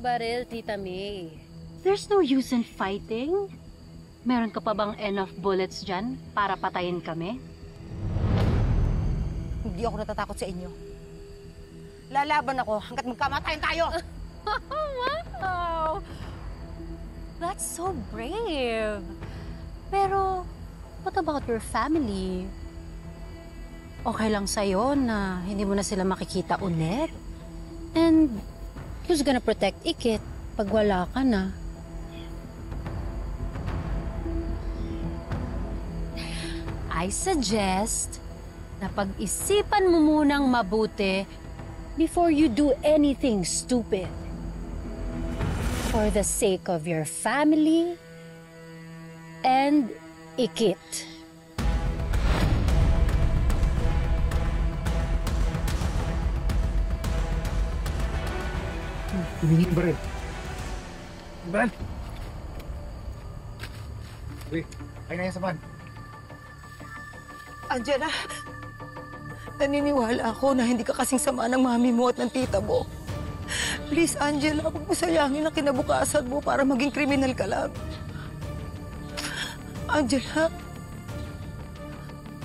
yung baril, Tita May. There's no use in fighting. Meron ka pa bang enough bullets dyan para patayin kami? Hindi ako natatakot sa inyo. Lalaban ako hanggat magkamatayan tayo! Wow! That's so brave. Pero, what about your family? Okay lang sa'yo na hindi mo na sila makikita ulit? And who's gonna protect Ikit pag wala ka na? I suggest na pag-isipan mo munang mabuti before you do anything stupid. For the sake of your family and Ikit. Humingi ba rin? Brad! Uy, ay na yan sa van. Angela, naniniwala ako na hindi ka kasing sama ng mami mo at ng tita mo. Please, Angela, huwag mo sayangin ang kinabukasan mo para maging kriminal ka lang. Angela,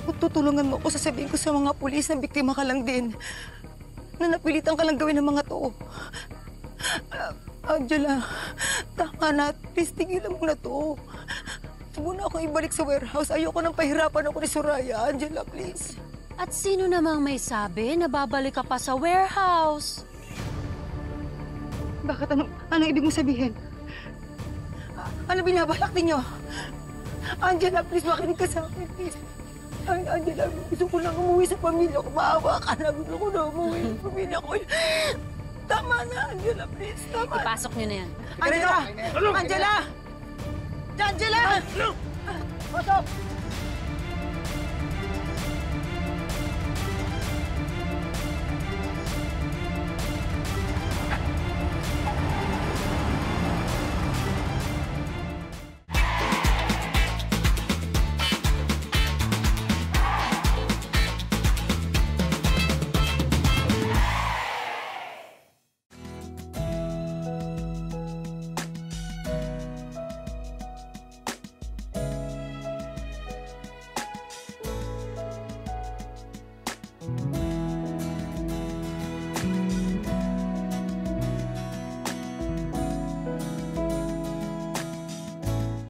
kung tutulungan mo ako, sasabihin ko sa mga pulis na biktima ka lang din. Na napilitan ka lang gawin ng mga to. Angela, tama na. Please, tigilan mo na to. Huwag mo na akong ibalik sa warehouse. Ayoko nang pahirapan ako ni Soraya. Angela, please. At sino namang may sabi na babalik ka pa sa warehouse? Bakit? Anong ibig mong sabihin? Ano binabalak ninyo? Angela, please, makinig ka sa akin, please. Ay, Angela, gusto ko lang umuwi sa pamilya ko. Maawa ka na. Gusto ko na umuwi sa pamilya ko. Tama na, Angela, please. Tama na. Ipasok niyo na yan. Angela! Angela! Angela! Pasok!